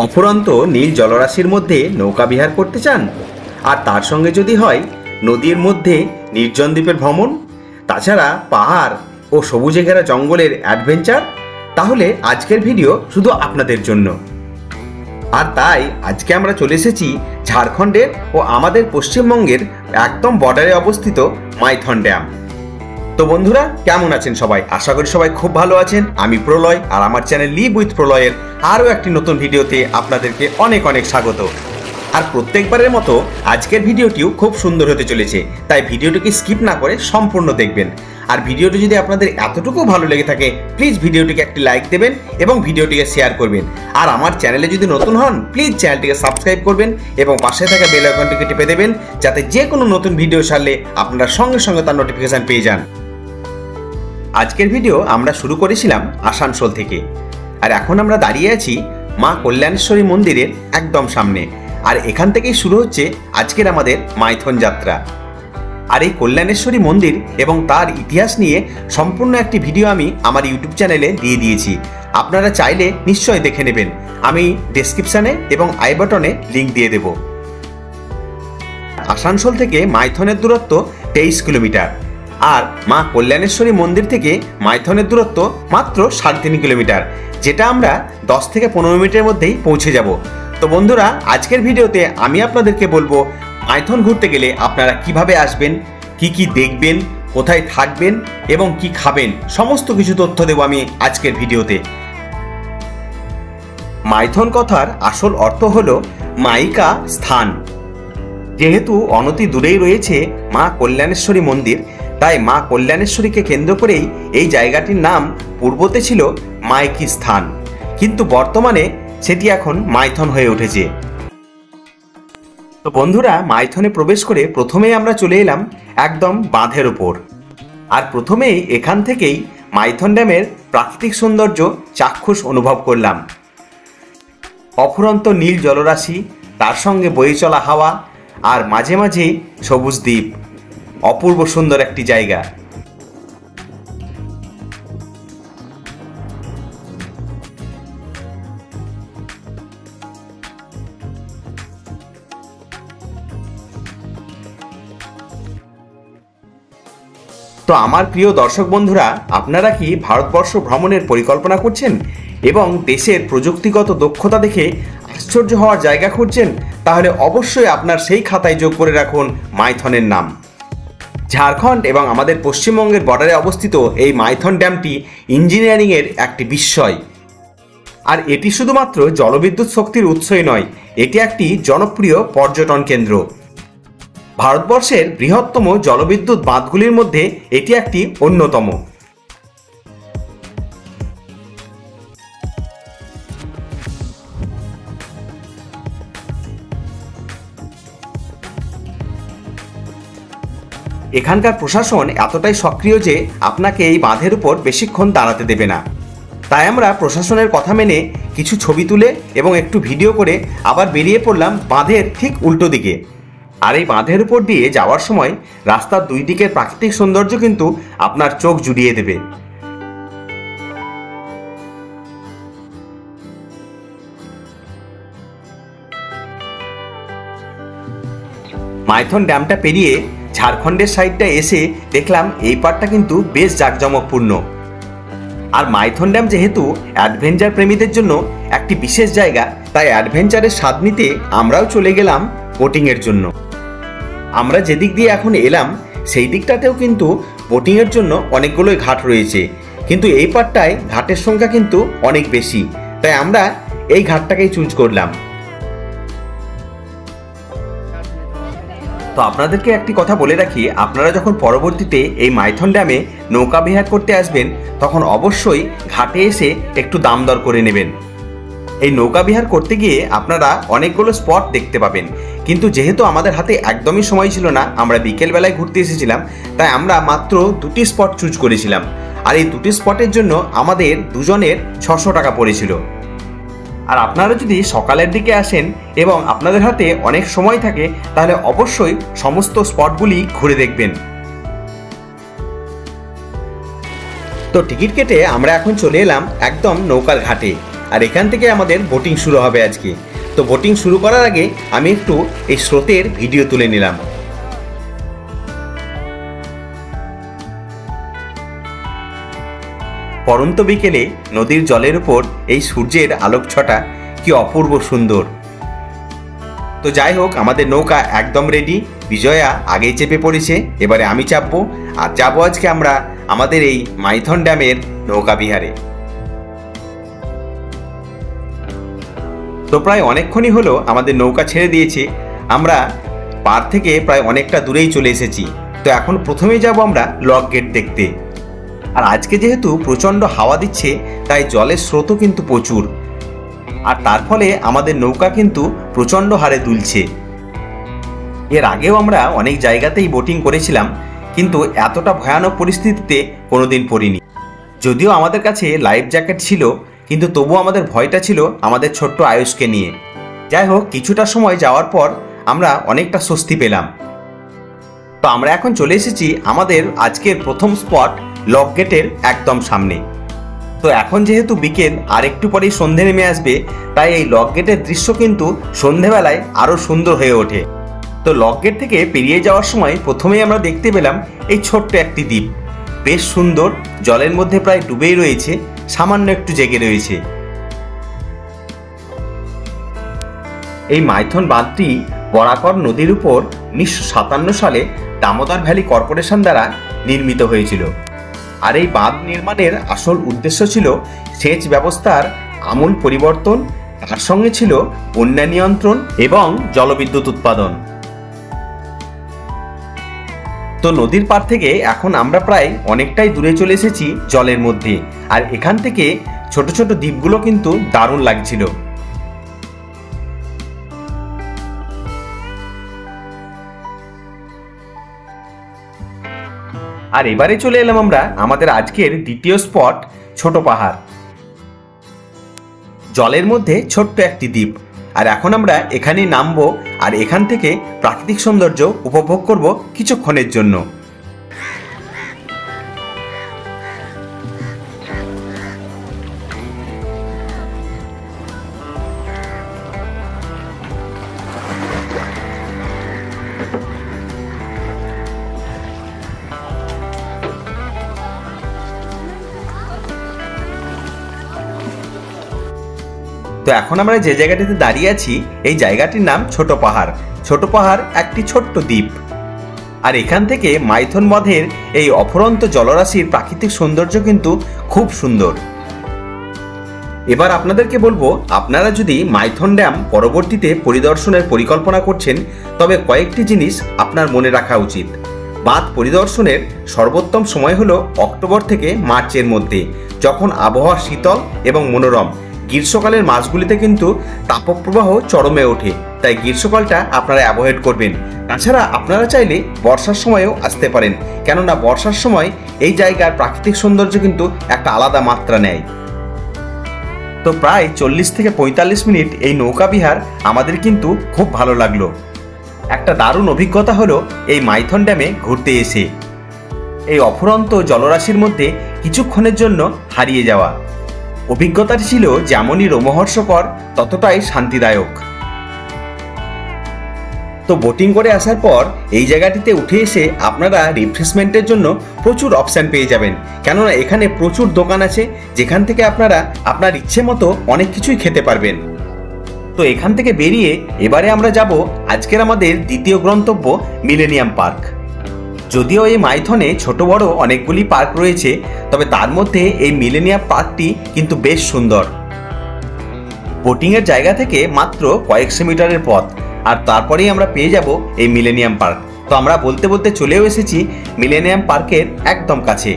অফুরন্ত নীল জলরাশির মধ্যে নৌকা বিহার করতে চান, আর তার সঙ্গে যদি হয় নদীর মধ্যে নির্জন দ্বীপের ভ্রমণ, তাছাড়া পাহাড় ও সবুজে ঘেরা জঙ্গলের অ্যাডভেঞ্চার, তাহলে আজকের ভিডিও শুধু আপনাদের জন্য। আর তাই আজকে আমরা চলে এসেছি ঝাড়খণ্ডের ও আমাদের পশ্চিমবঙ্গের একদম বর্ডারে অবস্থিত মাইথন ড্যাম। তো বন্ধুরা, কেমন আছেন সবাই? আশা করি সবাই খুব ভালো আছেন। আমি প্রলয়, আর আমার চ্যানেল লিভ উইথ প্রলয়ের আরও একটি নতুন ভিডিওতে আপনাদেরকে অনেক অনেক স্বাগত। আর প্রত্যেকবারের মতো আজকের ভিডিওটিও খুব সুন্দর হতে চলেছে, তাই ভিডিওটিকে স্কিপ না করে সম্পূর্ণ দেখবেন। আর ভিডিওটি যদি আপনাদের এতটুকু ভালো লেগে থাকে, প্লিজ ভিডিওটিকে একটি লাইক দেবেন এবং ভিডিওটিকে শেয়ার করবেন। আর আমার চ্যানেলে যদি নতুন হন, প্লিজ চ্যানেলটিকে সাবস্ক্রাইব করবেন এবং পাশে থাকা বেল আইকনটিকে টিপে দেবেন, যাতে যে কোনো নতুন ভিডিও ছাড়লে আপনারা সঙ্গে সঙ্গে তার নোটিফিকেশন পেয়ে যান। আজকের ভিডিও আমরা শুরু করেছিলাম আসানসোল থেকে, আর এখন আমরা দাঁড়িয়ে আছি মা কল্যাণেশ্বরী মন্দিরের একদম সামনে। আর এখান থেকেই শুরু হচ্ছে আজকের আমাদের মাইথন যাত্রা। আর এই কল্যাণেশ্বরী মন্দির এবং তার ইতিহাস নিয়ে সম্পূর্ণ একটি ভিডিও আমি আমার ইউটিউব চ্যানেলে দিয়ে দিয়েছি, আপনারা চাইলে নিশ্চয়ই দেখে নেবেন। আমি ডেসক্রিপশানে এবং আই বাটনে লিঙ্ক দিয়ে দেব। আসানসোল থেকে মাইথনের দূরত্ব 23 কিলোমিটার, আর মা কল্যাণেশ্বরী মন্দির থেকে মাইথনের দূরত্ব মাত্র 3.5 কিলোমিটার, যেটা আমরা 10 থেকে 15 মিনিটের মধ্যেই পৌঁছে যাব। তো বন্ধুরা, আজকের ভিডিওতে আমি আপনাদেরকে বলবো মাইথন ঘুরতে গেলে আপনারা কিভাবে আসবেন, কি দেখবেন, কোথায় থাকবেন এবং কি খাবেন, সমস্ত কিছু তথ্য দেব আমি আজকের ভিডিওতে। মাইথন কথার আসল অর্থ হলো মাইকা স্থান। যেহেতু অনতি দূরেই রয়েছে মা কল্যাণেশ্বরী মন্দির, তাই মা কল্যাণেশ্বরীকে কেন্দ্র করেই এই জায়গাটির নাম পূর্বতে ছিল মাইকি স্থান, কিন্তু বর্তমানে সেটি এখন মাইথন হয়ে উঠেছে। তো বন্ধুরা, মাইথনে প্রবেশ করে প্রথমেই আমরা চলে এলাম একদম বাঁধের ওপর। আর প্রথমেই এখান থেকেই মাইথন ড্যামের প্রাকৃতিক সৌন্দর্য চাক্ষুষ অনুভব করলাম। অফুরন্ত নীল জলরাশি, তার সঙ্গে বয়ে চলা হাওয়া, আর মাঝে মাঝে সবুজ দ্বীপ, অপূর্ব সুন্দর একটি জায়গা। তো আমার প্রিয় দর্শক বন্ধুরা, আপনারা কি ভারতবর্ষ ভ্রমণের পরিকল্পনা করছেন এবং দেশের প্রযুক্তিগত দক্ষতা দেখে আশ্চর্য হওয়ার জায়গা খুঁজছেন? তাহলে অবশ্যই আপনার সেই খাতায় যোগ করে রাখুন মাইথনের নাম। ঝাড়খণ্ড এবং আমাদের পশ্চিমবঙ্গের বর্ডারে অবস্থিত এই মাইথন ড্যামটি ইঞ্জিনিয়ারিংয়ের একটি বিস্ময়। আর এটি শুধুমাত্র জলবিদ্যুৎ শক্তির উৎসই নয়, এটি একটি জনপ্রিয় পর্যটন কেন্দ্র। ভারতবর্ষের বৃহত্তম জলবিদ্যুৎ বাঁধগুলির মধ্যে এটি একটি অন্যতম। এখানকার প্রশাসন এতটাই সক্রিয় যে আপনাকে এই বাঁধের উপর বেশিক্ষণ দাঁড়াতে দেবে না। তাই আমরা প্রশাসনের কথা মেনে কিছু ছবি তুলে এবং একটু ভিডিও করে আবার বেরিয়ে পড়লাম বাঁধের ঠিক উল্টো দিকে। আর এই বাঁধের উপর দিয়ে যাওয়ার সময় রাস্তার দুই দিকের প্রাকৃতিক সৌন্দর্য কিন্তু আপনার চোখ জুড়িয়ে দেবে। মাইথন ড্যামটা পেরিয়ে ঝাড়খণ্ডের সাইডটা এসে দেখলাম এই পার্টটা কিন্তু বেশ জাঁকজমকপূর্ণ। আর মাইথন ড্যাম যেহেতু অ্যাডভেঞ্চার প্রেমীদের জন্য একটি বিশেষ জায়গা, তাই অ্যাডভেঞ্চারের স্বাদ নিতে আমরাও চলে গেলাম বোটিংয়ের জন্য। আমরা যেদিক দিয়ে এখন এলাম সেই দিকটাতেও কিন্তু বোটিংয়ের জন্য অনেকগুলোই ঘাট রয়েছে, কিন্তু এই পার্টটায় ঘাটের সংখ্যা কিন্তু অনেক বেশি, তাই আমরা এই ঘাটটাকেই চুজ করলাম। তো আপনাদেরকে একটি কথা বলে রাখি, আপনারা যখন পরবর্তীতে এই মাইথন ড্যামে নৌকা বিহার করতে আসবেন, তখন অবশ্যই ঘাটে এসে একটু দাম দর করে নেবেন। এই নৌকা বিহার করতে গিয়ে আপনারা অনেকগুলো স্পট দেখতে পাবেন, কিন্তু যেহেতু আমাদের হাতে একদমই সময় ছিল না, আমরা বিকেলবেলায় ঘুরতে এসেছিলাম, তাই আমরা মাত্র 2টি স্পট চুজ করেছিলাম। আর এই 2টি স্পটের জন্য আমাদের দুজনের 600 টাকা পড়েছিল। আর আপনারা যদি সকালের দিকে আসেন এবং আপনাদের হাতে অনেক সময় থাকে, তাহলে অবশ্যই সমস্ত স্পটগুলি ঘুরে দেখবেন। তো টিকিট কেটে আমরা এখন চলে এলাম একদম নৌকার ঘাটে। আর এখান থেকে আমাদের বোটিং শুরু হবে আজকে। তো বোটিং শুরু করার আগে আমি একটু এই স্রোতের ভিডিও তুলে নিলাম। পরন্ত বিকেলে নদীর জলের উপর এই সূর্যের আলোকছটা কি অপূর্ব সুন্দর। তো যাই হোক, আমাদের নৌকা একদম রেডি। বিজয়া আগেই চেপে পড়েছে, এবারে আমি চাপবো। আর যাবো আজকে আমরা আমাদের এই মাইথন ড্যামের নৌকা বিহারে। তো প্রায় অনেকক্ষণই হলো আমাদের নৌকা ছেড়ে দিয়েছে, আমরা পার থেকে প্রায় অনেকটা দূরেই চলে এসেছি। তো এখন প্রথমেই যাব আমরা লক গেট দেখতে। আর আজকে যেহেতু প্রচণ্ড হাওয়া দিচ্ছে, তাই জলের স্রোতও কিন্তু প্রচুর, আর তার ফলে আমাদের নৌকা কিন্তু প্রচণ্ড হারে দুলছে। এর আগেও আমরা অনেক জায়গাতেই বোটিং করেছিলাম, কিন্তু এতটা ভয়ানক পরিস্থিতিতে কোনোদিন পড়িনি। যদিও আমাদের কাছে লাইফ জ্যাকেট ছিল, কিন্তু তবুও আমাদের ভয়টা ছিল আমাদের ছোট্ট আয়ুষকে নিয়ে। যাই হোক, কিছুটা সময় যাওয়ার পর আমরা অনেকটা স্বস্তি পেলাম। তো আমরা এখন চলে এসেছি আমাদের আজকের প্রথম স্পট লক গেটের একদম সামনে। তো এখন যেহেতু বিকেল আর একটু পরেই সন্ধে নেমে আসবে, তাই এই লক গেটের দৃশ্য কিন্তু সন্ধেবেলায় আরও সুন্দর হয়ে ওঠে। তো লক গেট থেকে পেরিয়ে যাওয়ার সময় প্রথমেই আমরা দেখতে পেলাম এই ছোট্ট একটি দ্বীপ, বেশ সুন্দর, জলের মধ্যে প্রায় ডুবেই রয়েছে, সামান্য একটু জেগে রয়েছে। এই মাইথন বাঁধটি বরাকর নদীর উপর 1957 সালে দামোদর ভ্যালি কর্পোরেশন দ্বারা নির্মিত হয়েছিল। আর এই বাঁধ নির্মাণের আসল উদ্দেশ্য ছিল সেচ ব্যবস্থার আমূল পরিবর্তন, তার সঙ্গে ছিল বন্যা নিয়ন্ত্রণ এবং জলবিদ্যুৎ উৎপাদন। তো নদীর পার থেকে এখন আমরা প্রায় অনেকটাই দূরে চলে এসেছি জলের মধ্যে, আর এখান থেকে ছোট ছোট দ্বীপগুলো কিন্তু দারুণ লাগছিল। আর এবারে চলে এলাম আমরা আমাদের আজকের দ্বিতীয় স্পট ছোট পাহাড়। জলের মধ্যে ছোট্ট একটি দ্বীপ, আর এখন আমরা এখানেই নামবো আর এখান থেকে প্রাকৃতিক সৌন্দর্য উপভোগ করব কিছুক্ষণের জন্য। তো এখন আমরা যে জায়গাটিতে দাঁড়িয়ে আছি, এই জায়গাটির নাম ছোট পাহাড়। ছোট পাহাড় একটি ছোট্ট দ্বীপ, আর এখান থেকে মাইথন বাঁধের এই অফুরন্ত জলরাশির প্রাকৃতিক সৌন্দর্য কিন্তু খুব সুন্দর। এবার আপনাদেরকে বলবো, আপনারা যদি মাইথন ড্যাম পরবর্তীতে পরিদর্শনের পরিকল্পনা করছেন, তবে কয়েকটি জিনিস আপনার মনে রাখা উচিত। বাঁধ পরিদর্শনের সর্বোত্তম সময় হলো অক্টোবর থেকে মার্চের মধ্যে, যখন আবহাওয়া শীতল এবং মনোরম। গ্রীষ্মকালের মাসগুলিতে কিন্তু তাপপ্রবাহ চরমে ওঠে, তাই গ্রীষ্মকালটা আপনারা অ্যাভয়েড করবেন। তাছাড়া আপনারা চাইলে বর্ষার সময়ও আসতে পারেন, কেননা বর্ষার সময় এই জায়গার প্রাকৃতিক সৌন্দর্য কিন্তু একটা আলাদা মাত্রা নেয়। তো প্রায় 40 থেকে 45 মিনিট এই নৌকা বিহার আমাদের কিন্তু খুব ভালো লাগলো। একটা দারুণ অভিজ্ঞতা হলো এই মাইথন ড্যামে ঘুরতে এসে এই অফুরন্ত জলরাশির মধ্যে কিছুক্ষণের জন্য হারিয়ে যাওয়া। অভিজ্ঞতাটি ছিল যেমনই রোমহর্ষকর, ততটাই শান্তিদায়ক। তো বোটিং করে আসার পর এই জায়গাটিতে উঠে এসে আপনারা রিফ্রেশমেন্টের জন্য প্রচুর অপশান পেয়ে যাবেন, কেননা এখানে প্রচুর দোকান আছে, যেখান থেকে আপনারা আপনার ইচ্ছে মতো অনেক কিছুই খেতে পারবেন। তো এখান থেকে বেরিয়ে এবারে আমরা যাব আজকের আমাদের দ্বিতীয় গন্তব্য মিলেনিয়াম পার্ক। যদিও এই মাইথনে ছোট বড় অনেকগুলি পার্ক রয়েছে, তবে তার মধ্যে এই মিলেনিয়াম পার্কটি কিন্তু বেশ সুন্দর। বোটিংয়ের জায়গা থেকে মাত্র কয়েকশো মিটারের পথ, আর তারপরেই আমরা পেয়ে যাব এই মিলেনিয়াম পার্ক। তো আমরা বলতে বলতে চলেও এসেছি মিলেনিয়াম পার্কের একদম কাছে।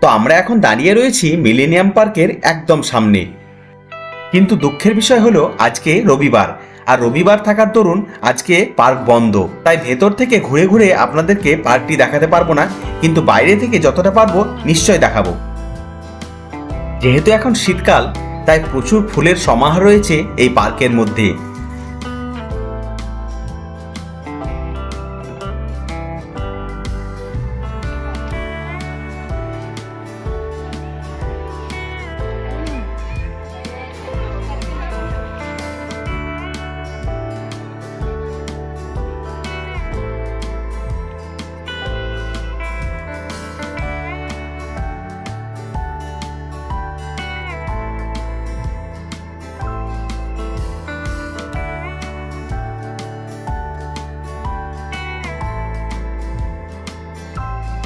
তো আমরা এখন দাঁড়িয়ে রয়েছি মিলেনিয়াম পার্কের একদম সামনে, কিন্তু দুঃখের বিষয় হলো আজকে রবিবার, আর রবিবার থাকার দরুন আজকে পার্ক বন্ধ, তাই ভেতর থেকে ঘুরে ঘুরে আপনাদেরকে পার্কটি দেখাতে পারবো না, কিন্তু বাইরে থেকে যতটা পারবো নিশ্চয় দেখাবো। যেহেতু এখন শীতকাল, তাই প্রচুর ফুলের সমাহার রয়েছে এই পার্কের মধ্যে।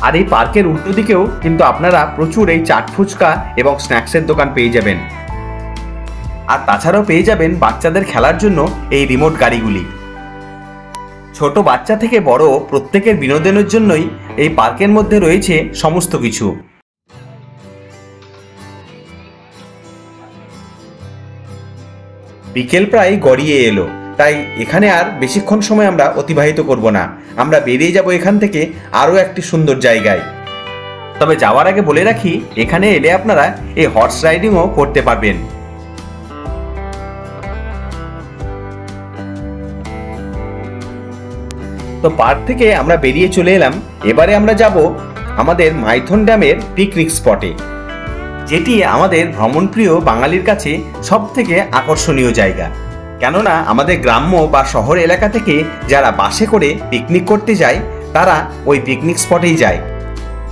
আর এই পার্কের উল্টো দিকেও কিন্তু আপনারা প্রচুর এই চাট ফুচকা এবং স্ন্যাক্সের দোকান পেয়ে যাবেন। আর তাছাড়াও পেয়ে যাবেন বাচ্চাদের খেলার জন্য এই রিমোট গাড়িগুলি। ছোট বাচ্চা থেকে বড় প্রত্যেকের বিনোদনের জন্যই এই পার্কের মধ্যে রয়েছে সমস্ত কিছু। বিকেল প্রায় গড়িয়ে এলো, তাই এখানে আর বেশিক্ষণ সময় আমরা অতিবাহিত করব না। আমরা বেরিয়ে যাব এখান থেকে আরও একটি সুন্দর জায়গায়। তবে যাওয়ার আগে বলে রাখি, এখানে এলে আপনারা এই হর্স রাইডিংও করতে পারবেন। তো পার্ক থেকে আমরা বেরিয়ে চলে এলাম। এবারে আমরা যাব আমাদের মাইথন ড্যামের পিকনিক স্পটে, যেটি আমাদের ভ্রমণপ্রিয় বাঙালির কাছে সবথেকে আকর্ষণীয় জায়গা। কেননা আমাদের গ্রাম্য বা শহর এলাকা থেকে যারা বাসে করে পিকনিক করতে যায় তারা ওই পিকনিক স্পটেই যায়।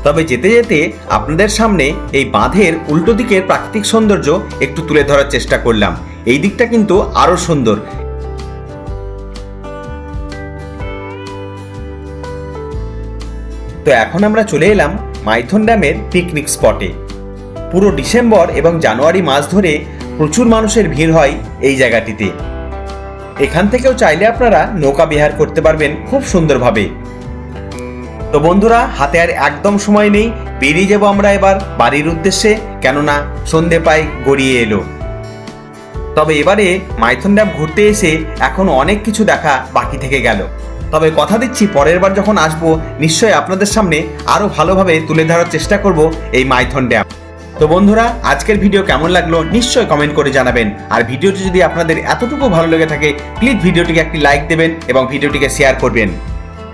তবে যেতে যেতে আপনাদের সামনে এই বাঁধের উল্টো দিকের প্রাকৃতিক সৌন্দর্য একটু তুলে ধরার চেষ্টা করলাম। এই দিকটা কিন্তু আরও সুন্দর। তো এখন আমরা চলে এলাম মাইথন ড্যামের পিকনিক স্পটে। পুরো ডিসেম্বর এবং জানুয়ারি মাস ধরে প্রচুর মানুষের ভিড় হয় এই জায়গাটিতে। এখান থেকেও চাইলে আপনারা নৌকা বিহার করতে পারবেন খুব সুন্দরভাবে। তো বন্ধুরা, হাতে আর একদম সময় নেই, বেরিয়ে যাব আমরা এবার বাড়ির উদ্দেশ্যে, কেননা সন্ধে প্রায় গড়িয়ে এলো। তবে এবারে মাইথন ড্যাম ঘুরতে এসে এখন অনেক কিছু দেখা বাকি থেকে গেল। তবে কথা দিচ্ছি, পরের বার যখন আসবো নিশ্চয়ই আপনাদের সামনে আরও ভালোভাবে তুলে ধরার চেষ্টা করব এই মাইথন ড্যাম। তো বন্ধুরা, আজকের ভিডিও কেমন লাগলো নিশ্চয়ই কমেন্ট করে জানাবেন। আর ভিডিওটি যদি আপনাদের এতটুকু ভালো লেগে থাকে প্লিজ ভিডিওটিকে একটি লাইক দেবেন এবং ভিডিওটিকে শেয়ার করবেন।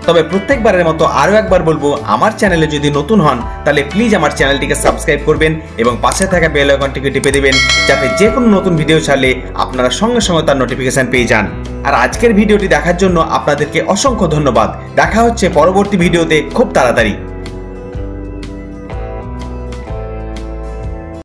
তবে প্রত্যেকবারের মতো আরও একবার বলবো, আমার চ্যানেলে যদি নতুন হন তাহলে প্লিজ আমার চ্যানেলটিকে সাবস্ক্রাইব করবেন এবং পাশে থাকা বেল আইকনটিকে টিপে দেবেন, যাতে যে কোনো নতুন ভিডিও ছাড়লে আপনারা সঙ্গে সঙ্গে তার নোটিফিকেশন পেয়ে যান। আর আজকের ভিডিওটি দেখার জন্য আপনাদেরকে অসংখ্য ধন্যবাদ। দেখা হচ্ছে পরবর্তী ভিডিওতে খুব তাড়াতাড়ি।